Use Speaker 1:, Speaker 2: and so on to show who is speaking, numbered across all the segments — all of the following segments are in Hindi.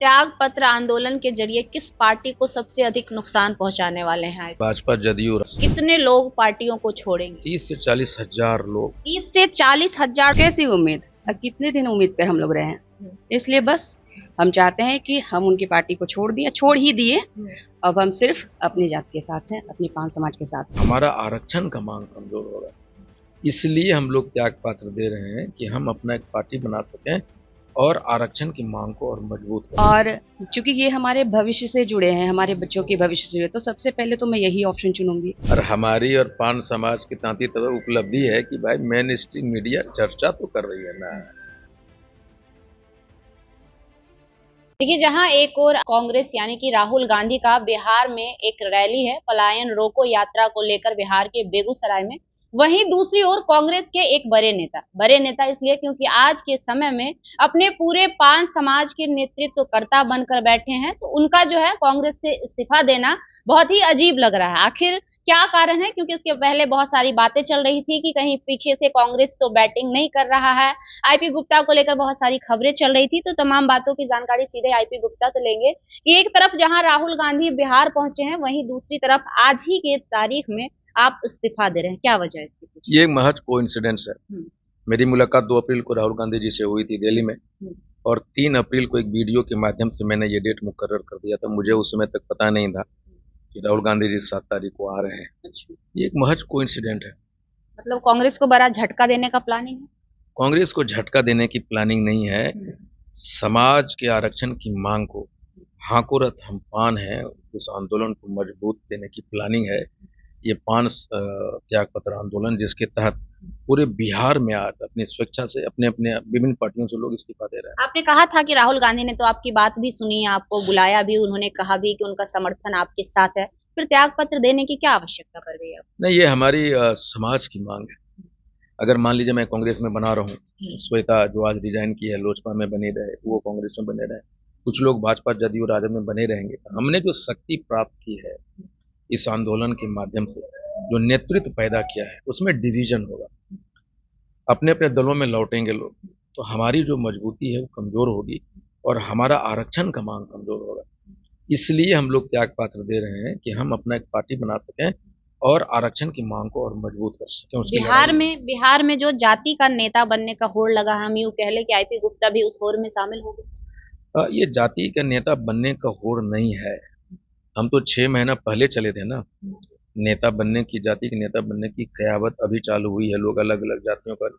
Speaker 1: त्याग पत्र आंदोलन के जरिए किस पार्टी को सबसे अधिक नुकसान पहुंचाने वाले हैं?
Speaker 2: भाजपा जदयू।
Speaker 1: कितने लोग पार्टियों को छोड़ेंगे?
Speaker 2: 30 से 40 हजार लोग।
Speaker 1: 30 से 40,000।
Speaker 3: कैसी उम्मीद? अब कितने दिन उम्मीद पर हम लोग रहे हैं, इसलिए बस हम चाहते हैं कि हम उनकी पार्टी को छोड़ ही दिए। अब हम सिर्फ अपनी जात के साथ हैं, अपनी पान समाज के साथ।
Speaker 2: हमारा आरक्षण का मांग कमजोर होगा, इसलिए हम लोग त्याग पत्र दे रहे हैं कि हम अपना एक पार्टी बना सकें और आरक्षण की मांग को और मजबूत करें।
Speaker 3: और चूंकि ये हमारे भविष्य से जुड़े हैं, हमारे बच्चों के भविष्य से जुड़े, तो सबसे पहले तो मैं यही ऑप्शन चुनूंगी।
Speaker 2: और हमारी और पान समाज की तांती तब उपलब्धि है कि भाई मेन स्ट्रीम मीडिया चर्चा तो कर रही है ना।
Speaker 1: देखिए, जहां एक और कांग्रेस यानी कि राहुल गांधी का बिहार में एक रैली है पलायन रोको यात्रा को लेकर बिहार के बेगूसराय में, वहीं दूसरी ओर कांग्रेस के एक बड़े नेता इसलिए क्योंकि आज के समय में अपने पूरे पान समाज के नेतृत्वकर्ता बनकर बैठे हैं, तो उनका जो है कांग्रेस से इस्तीफा देना बहुत ही अजीब लग रहा है। आखिर क्या कारण है? क्योंकि इसके पहले बहुत सारी बातें चल रही थी कि कहीं पीछे से कांग्रेस तो बैटिंग नहीं कर रहा है, आईपी गुप्ता को लेकर बहुत सारी खबरें चल रही थी। तो तमाम बातों की जानकारी सीधे आईपी गुप्ता से लेंगे कि एक तरफ जहां राहुल गांधी बिहार पहुंचे हैं, वहीं दूसरी तरफ आज ही के तारीख में आप इस्तीफा दे रहे हैं, क्या वजह है इसकी?
Speaker 2: ये महज कोइंसिडेंस है। मेरी मुलाकात 2 अप्रैल को राहुल गांधी जी से हुई थी दिल्ली में, और 3 अप्रैल को एक वीडियो के माध्यम से मैंने ये डेट मुकर्रर कर दिया था। मुझे उस समय तक पता नहीं था कि राहुल गांधी जी 7 तारीख को आ रहे हैं।
Speaker 1: अच्छा।
Speaker 2: ये एक महज कोइंसिडेंट है।
Speaker 1: मतलब कांग्रेस को बड़ा झटका देने का प्लानिंग है?
Speaker 2: कांग्रेस को झटका देने की प्लानिंग नहीं है, समाज के आरक्षण की मांग को हाकोरत हम पान है, उस आंदोलन को मजबूत देने की प्लानिंग है। ये पान त्याग पत्र आंदोलन, जिसके तहत पूरे बिहार में आज अपनी स्वेच्छा से अपने अपने विभिन्न पार्टियों से लोग इस्तीफा दे रहे हैं।
Speaker 1: आपने कहा था कि राहुल गांधी ने तो आपकी बात भी सुनी, आपको बुलाया भी, उन्होंने कहा भी कि उनका समर्थन आपके साथ है, फिर त्याग पत्र देने की क्या आवश्यकता पड़ गई?
Speaker 2: नहीं, ये हमारी समाज की मांग है। अगर मान लीजिए मैं कांग्रेस में बना रहा हूँ, श्वेता जो आज रिजाइन की है लोजपा में बनी रहे, वो कांग्रेस में बने रहे, कुछ लोग भाजपा जदयू राजद में बने रहेंगे, तो हमने जो शक्ति प्राप्त की है इस आंदोलन के माध्यम से, जो नेतृत्व पैदा किया है, उसमें डिवीजन होगा, अपने अपने दलों में लौटेंगे लोग, तो हमारी जो मजबूती है वो कमजोर होगी और हमारा आरक्षण का मांग कमजोर होगा। इसलिए हम लोग त्याग पत्र दे रहे हैं कि हम अपना एक पार्टी बना सकें और आरक्षण की मांग को और मजबूत कर सकें।
Speaker 1: बिहार में जो जाति का नेता बनने का होड़ लगा, हम यूं कह ले कि आईपी गुप्ता भी उस होड़ में शामिल हो गए।
Speaker 2: ये जाति का नेता बनने का होड़ नहीं है। हम तो 6 महीना पहले चले थे ना। नेता बनने की, जाति के नेता बनने की कयावत अभी चालू हुई है। लोग अलग अलग जातियों पर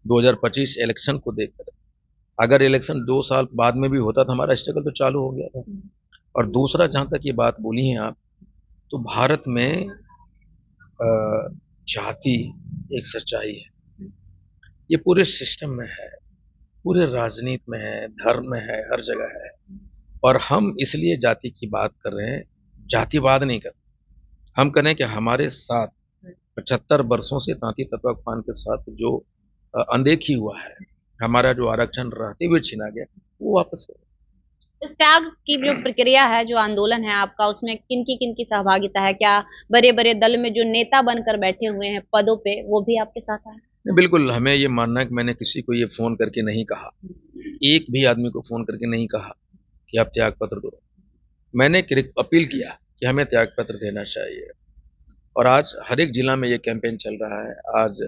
Speaker 2: 2025 इलेक्शन को देखकर, अगर इलेक्शन 2 साल बाद में भी होता तो हमारा स्ट्रगल तो चालू हो गया था। और दूसरा, जहां तक ये बात बोली है आप, तो भारत में जाति एक सच्चाई है, ये पूरे सिस्टम में है, पूरे राजनीति में है, धर्म में है, हर जगह है। और हम इसलिए जाति की बात कर रहे हैं, जातिवाद नहीं कर रहे। हम करें कि हमारे साथ 75 वर्षों से तांती तत्वा पान के साथ जो अनदेखी हुआ है, हमारा जो आरक्षण रहते हुए छीना गया, वो वापस हो।
Speaker 1: इस त्याग की जो प्रक्रिया है, जो आंदोलन है आपका, उसमें किन की सहभागिता है? क्या बड़े बड़े दल में जो नेता बनकर बैठे हुए हैं पदों पे, वो भी आपके साथ आए?
Speaker 2: बिल्कुल, हमें ये मानना है कि मैंने किसी को ये फोन करके नहीं कहा, एक भी आदमी को फोन करके नहीं कहा कि आप त्याग पत्र दो। मैंने अपील किया कि हमें त्याग पत्र देना चाहिए, और आज हर एक जिला में ये कैंपेन चल रहा है। आज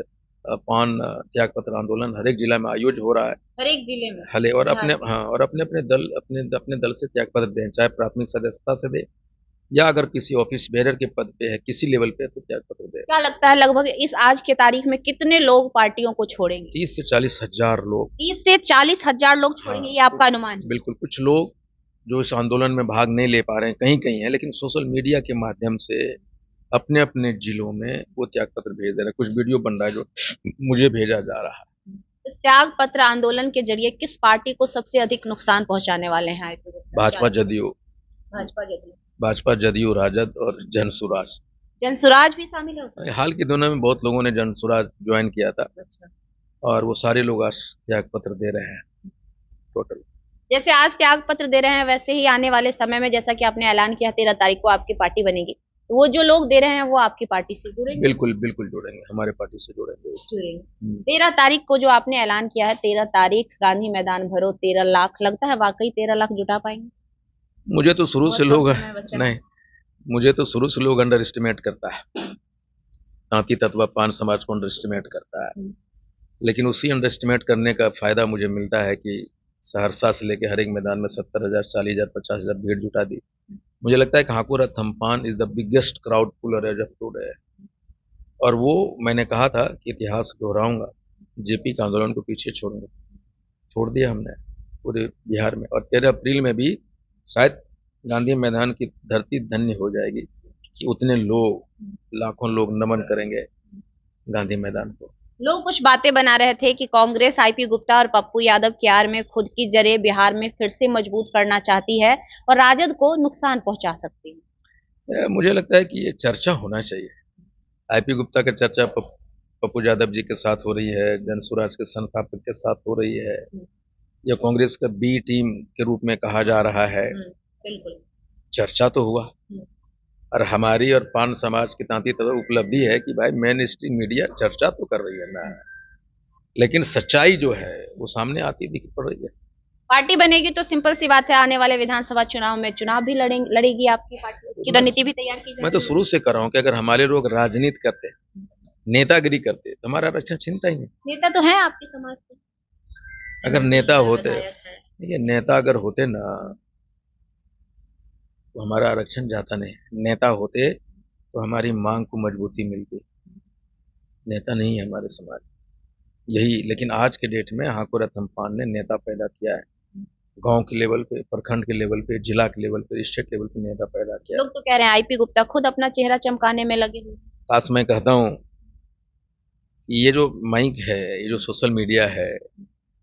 Speaker 2: पान त्याग पत्र आंदोलन हर एक जिला में आयोजित हो रहा है,
Speaker 1: हर एक जिले में।
Speaker 2: हले, और अपने दल से त्याग पत्र दें, चाहे प्राथमिक सदस्यता से दे या अगर किसी ऑफिस बेरर के पद पे है, किसी लेवल पे, तो त्याग पत्र दे।
Speaker 1: क्या लगता है लगभग इस आज के तारीख में कितने लोग पार्टियों को छोड़ेंगे?
Speaker 2: 30 से 40 हजार लोग।
Speaker 1: 30 से 40,000 लोग छोड़ेंगे?
Speaker 2: हाँ,
Speaker 1: ये आपका अनुमान है?
Speaker 2: बिल्कुल। कुछ लोग जो इस आंदोलन में भाग नहीं ले पा रहे हैं, कहीं कहीं है, लेकिन सोशल मीडिया के माध्यम से अपने अपने जिलों में वो त्याग पत्र भेज दे रहे हैं। कुछ वीडियो बन रहा है जो मुझे भेजा जा रहा है।
Speaker 1: इस त्याग पत्र आंदोलन के जरिए किस पार्टी को सबसे अधिक नुकसान पहुंचाने वाले हैं?
Speaker 2: भाजपा जदयू। भाजपा जदयू राजद और जनसुराज।
Speaker 1: जनसुराज भी शामिल है उसमें?
Speaker 2: हाल के दिनों में बहुत लोगों ने जनसुराज ज्वाइन किया था।
Speaker 1: अच्छा।
Speaker 2: और वो सारे लोग आज त्याग पत्र दे रहे हैं टोटल।
Speaker 1: जैसे आज त्याग पत्र दे रहे हैं, वैसे ही आने वाले समय में, जैसा कि आपने ऐलान किया 13 तारीख को आपकी पार्टी बनेगी, वो जो लोग दे रहे हैं वो आपकी पार्टी से जुड़ेंगे?
Speaker 2: बिल्कुल बिल्कुल जुड़ेंगे, हमारे पार्टी से जुड़ेंगे।
Speaker 1: जुड़ेंगे। 13 तारीख को जो आपने ऐलान किया है, 13 तारीख गांधी मैदान भरो, 13 लाख, लगता है वाकई 13 लाख जुटा पाएंगे?
Speaker 2: मुझे तो शुरू
Speaker 1: बहुत
Speaker 2: से
Speaker 1: कम
Speaker 2: लोग
Speaker 1: समय बचा है।
Speaker 2: नहीं, मुझे तो शुरू से लोग अंडर एस्टिमेट करता है, तांती तत्वा पान समाज को अंडर एस्टिमेट करता है। लेकिन उसी अंडर एस्टिमेट करने का फायदा मुझे मिलता है कि सहरसा से लेकर हर एक मैदान में 70,000, 40,000, 50,000 भीड़ जुटा दी। मुझे लगता है कि हाकुरा थम्पान is the biggest crowd puller as of today. और वो मैंने कहा था कि इतिहास दोहराऊंगा, जेपी के आंदोलन को पीछे छोड़ूंगा, छोड़ दिया हमने पूरे बिहार में। और 13 अप्रैल में भी शायद गांधी मैदान की धरती धन्य हो जाएगी कि उतने लोग, लाखों लोग नमन करेंगे गांधी मैदान को।
Speaker 1: लोग कुछ बातें बना रहे थे कि कांग्रेस आईपी गुप्ता और पप्पू यादव की आड़ में खुद की जड़ें बिहार में फिर से मजबूत करना चाहती है और राजद को नुकसान पहुंचा सकती है।
Speaker 2: मुझे लगता है कि ये चर्चा होना चाहिए। आईपी गुप्ता की चर्चा पप्पू यादव जी के साथ हो रही है, जनसुराज के संस्थापक के साथ हो रही है, या कांग्रेस का बी टीम के रूप में कहा जा रहा है।
Speaker 1: बिल्कुल
Speaker 2: चर्चा तो हुआ, और हमारी और पान समाज की तांती तत्व उपलब्धि है कि भाई मेन स्ट्रीम मीडिया चर्चा तो कर रही है ना, लेकिन सच्चाई जो है वो सामने आती दिख पड़ रही है।
Speaker 1: पार्टी बनेगी तो सिंपल सी बात है, आने वाले विधानसभा चुनाव में चुनाव भी लड़ेगी आपकी पार्टी, उसकी रणनीति भी तैयार की
Speaker 2: मैं तो
Speaker 1: जाएगी।
Speaker 2: शुरू से कर रहा हूँ कि अगर हमारे लोग राजनीति करते, नेतागिरी करते, तो हमारा आरक्षण छिनता ही नहीं।
Speaker 1: नेता तो है आपके समाज से,
Speaker 2: अगर नेता होते, ये नेता अगर होते ना तो हमारा आरक्षण जाता नहीं। नेता होते तो हमारी मांग को मजबूती मिलती। नेता नहीं है हमारे समाज यही। लेकिन आज के डेट में हाकुरा थम्पान ने नेता पैदा किया है, गांव के लेवल पे, प्रखंड के लेवल पे, जिला के लेवल पे, स्टेट लेवल पे नेता पैदा किया।
Speaker 1: लोग तो कह रहे हैं आईपी गुप्ता खुद अपना चेहरा चमकाने में लगे हुए।
Speaker 2: खास मैं कहता हूँ कि ये जो माइक है, ये जो सोशल मीडिया है,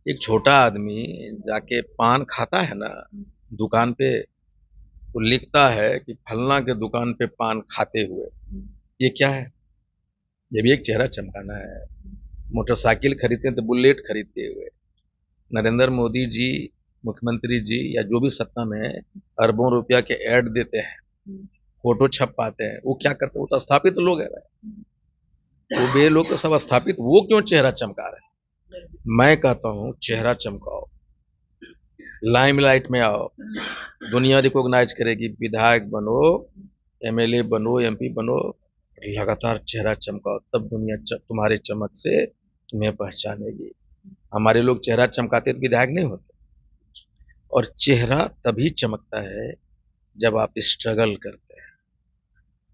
Speaker 2: एक छोटा आदमी जाके पान खाता है ना दुकान पे, तो लिखता है कि फलना के दुकान पे पान खाते हुए, ये क्या है? ये भी एक चेहरा चमकाना है। मोटरसाइकिल खरीदते हैं तो बुलेट खरीदते हुए। नरेंद्र मोदी जी, मुख्यमंत्री जी, या जो भी सत्ता में है, अरबों रुपया के ऐड देते हैं, फोटो छप पाते हैं। वो क्या करते हैं? वो तो स्थापित लोग है भाई, वो बे लोग तो सब स्थापित, वो क्यों चेहरा चमका रहे हैं? मैं कहता हूँ चेहरा चमकाओ, लाइमलाइट में आओ, दुनिया रिकॉग्नाइज करेगी। विधायक बनो, एमएलए बनो, एमपी बनो, लगातार चेहरा चमकाओ, तब दुनिया तुम्हारे चमक से तुम्हें पहचानेगी। हमारे लोग चेहरा चमकाते तो विधायक नहीं होते। और चेहरा तभी चमकता है जब आप स्ट्रगल करते हैं।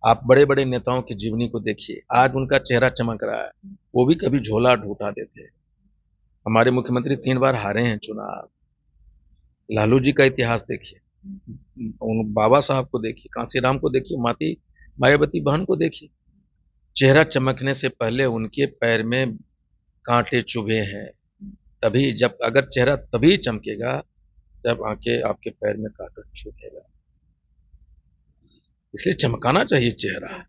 Speaker 2: आप बड़े बड़े नेताओं की जीवनी को देखिए, आज उनका चेहरा चमक रहा है, वो भी कभी झोला ढूंढा देते। हमारे मुख्यमंत्री 3 बार हारे हैं चुनाव। लालू जी का इतिहास देखिए, उन बाबा साहब को देखिए, कांसीराम को देखिए, मायावती बहन को देखिए। चेहरा चमकने से पहले उनके पैर में कांटे चुभे हैं। तभी जब, अगर चेहरा तभी चमकेगा जब आके आपके पैर में कांटा चुभेगा। इसलिए चमकाना चाहिए चेहरा।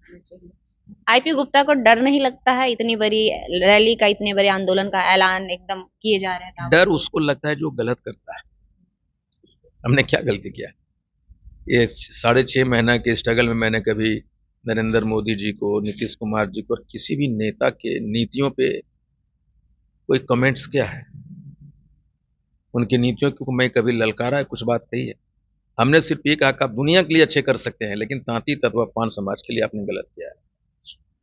Speaker 1: आईपी गुप्ता को डर नहीं लगता है इतनी बड़ी रैली का, इतने बड़े आंदोलन का ऐलान एकदम किए जा रहे हैं?
Speaker 2: डर उसको लगता है जो गलत करता है। हमने क्या गलती किया? ये 6.5 महीना के स्ट्रगल में मैंने कभी नरेंद्र मोदी जी को, नीतीश कुमार जी को, और किसी भी नेता के नीतियों पे कोई कमेंट्स क्या है? उनकी नीतियों को मैं कभी ललकारा है? कुछ बात नहीं है। हमने सिर्फ ये कहा कि आप दुनिया के लिए अच्छे कर सकते हैं, लेकिन तांती तत्वा पान समाज के लिए आपने गलत किया है।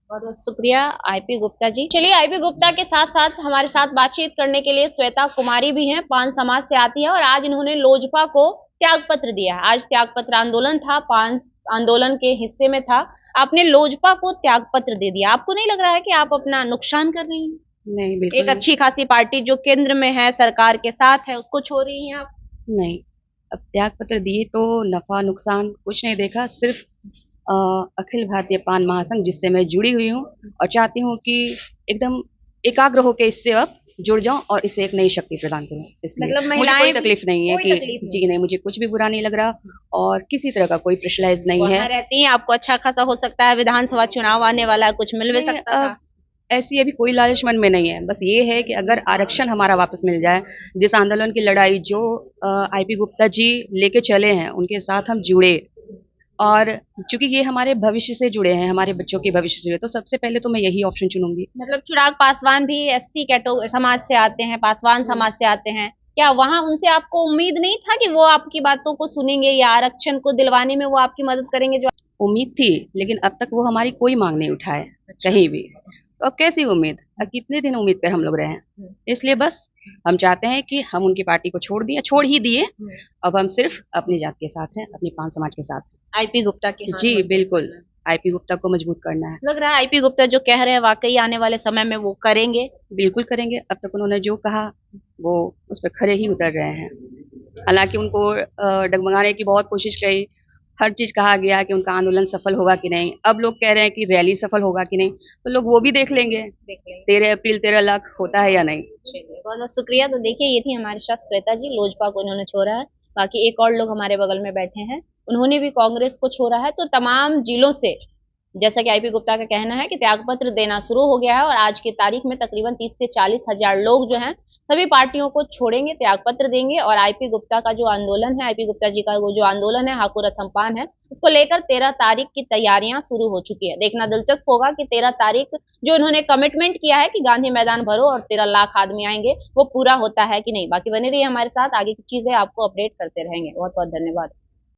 Speaker 1: बहुत बहुत शुक्रिया आईपी गुप्ता जी। चलिए, आईपी गुप्ता के साथ साथ हमारे साथ बातचीत करने के लिए श्वेता कुमारी भी हैं, पान समाज से आती है, और आज इन्होंने लोजपा को त्याग पत्र दिया है। आज त्याग पत्र आंदोलन था, पान आंदोलन के हिस्से में था, आपने लोजपा को त्याग पत्र दे दिया। आपको नहीं लग रहा है कि आप अपना नुकसान कर रही हैं?
Speaker 3: नहीं, बिल्कुल
Speaker 1: एक अच्छी खासी पार्टी जो केंद्र में है, सरकार के साथ है, उसको छोड़ रही हैं आप?
Speaker 3: नहीं। अब त्याग पत्र दिए तो नफा नुकसान कुछ नहीं देखा, सिर्फ अखिल भारतीय पान महासंघ जिससे मैं जुड़ी हुई हूँ और चाहती हूँ कि एकदम एकाग्र होकर इससे अब जुड़ जाऊं और इसे एक नई शक्ति प्रदान करूं। इसलिए
Speaker 1: मतलब
Speaker 3: मुझे
Speaker 1: महिलाएं
Speaker 3: कोई तकलीफ नहीं है
Speaker 1: कोई
Speaker 3: कि
Speaker 1: तकलीफ नहीं।
Speaker 3: जी नहीं, मुझे कुछ भी बुरा नहीं लग रहा और किसी तरह का कोई प्रेशराइज नहीं
Speaker 1: वहाँ
Speaker 3: है।
Speaker 1: रहती हैं, आपको अच्छा खासा हो सकता है, विधानसभा चुनाव आने वाला है, कुछ मिल भी
Speaker 3: नहीं,
Speaker 1: सकता था।
Speaker 3: ऐसी अभी कोई लालच मन में नहीं है। बस ये है कि अगर आरक्षण हमारा वापस मिल जाए, जिस आंदोलन की लड़ाई जो आईपी गुप्ता जी लेके चले हैं उनके साथ हम जुड़े, और चूंकि ये हमारे भविष्य से जुड़े हैं, हमारे बच्चों के भविष्य से जुड़े, तो सबसे पहले तो मैं यही ऑप्शन चुनूंगी।
Speaker 1: मतलब चिराग पासवान भी एससी कैटो समाज से आते हैं, पासवान समाज से आते हैं, क्या वहां उनसे आपको उम्मीद नहीं था कि वो आपकी बातों को सुनेंगे या आरक्षण को दिलवाने में वो आपकी मदद करेंगे? जो
Speaker 3: उम्मीद थी, लेकिन अब तक वो हमारी कोई मांग नहीं उठाए कहीं भी। तो अब कैसी उम्मीद, अब कितने दिन उम्मीद पर हम लोग रहे हैं। इसलिए बस हम चाहते हैं कि हम उनकी पार्टी को छोड़ ही दिए। अब हम सिर्फ अपनी जात के साथ हैं, अपनी पान समाज के साथ हैं।
Speaker 1: आईपी गुप्ता के हाथ
Speaker 3: जी
Speaker 1: में?
Speaker 3: बिल्कुल, आईपी गुप्ता को मजबूत करना है।
Speaker 1: लग रहा है आईपी गुप्ता जो कह रहे हैं वाकई आने वाले समय में वो करेंगे।
Speaker 3: बिल्कुल करेंगे। अब तक उन्होंने जो कहा वो उस पर खरे ही उतर रहे हैं। हालांकि उनको डगमगाने की बहुत कोशिश की, हर चीज कहा गया कि उनका आंदोलन सफल होगा कि नहीं। अब लोग कह रहे हैं कि रैली सफल होगा कि नहीं, तो लोग वो भी देख लेंगे। 13 अप्रैल 13 लाख होता है या नहीं।
Speaker 1: बहुत बहुत शुक्रिया। तो देखिए ये थी हमारे साथ श्वेता जी, लोजपा को उन्होंने छोड़ा है। बाकी एक और लोग हमारे बगल में बैठे हैं, उन्होंने भी कांग्रेस को छोड़ा है। तो तमाम जिलों से जैसा कि आईपी गुप्ता का कहना है कि त्यागपत्र देना शुरू हो गया है और आज की तारीख में तकरीबन 30 से 40 हजार लोग जो हैं सभी पार्टियों को छोड़ेंगे, त्यागपत्र देंगे। और आईपी गुप्ता का जो आंदोलन है, आईपी गुप्ता जी का वो जो आंदोलन है हाको रथम्पान है, उसको लेकर 13 तारीख की तैयारियां शुरू हो चुकी है। देखना दिलचस्प होगा कि 13 तारीख जो इन्होंने कमिटमेंट किया है कि गांधी मैदान भरो और 13 लाख आदमी आएंगे, वो पूरा होता है कि नहीं। बाकी बने रहिए हमारे साथ, आगे की चीजें आपको अपडेट करते रहेंगे। बहुत बहुत धन्यवाद।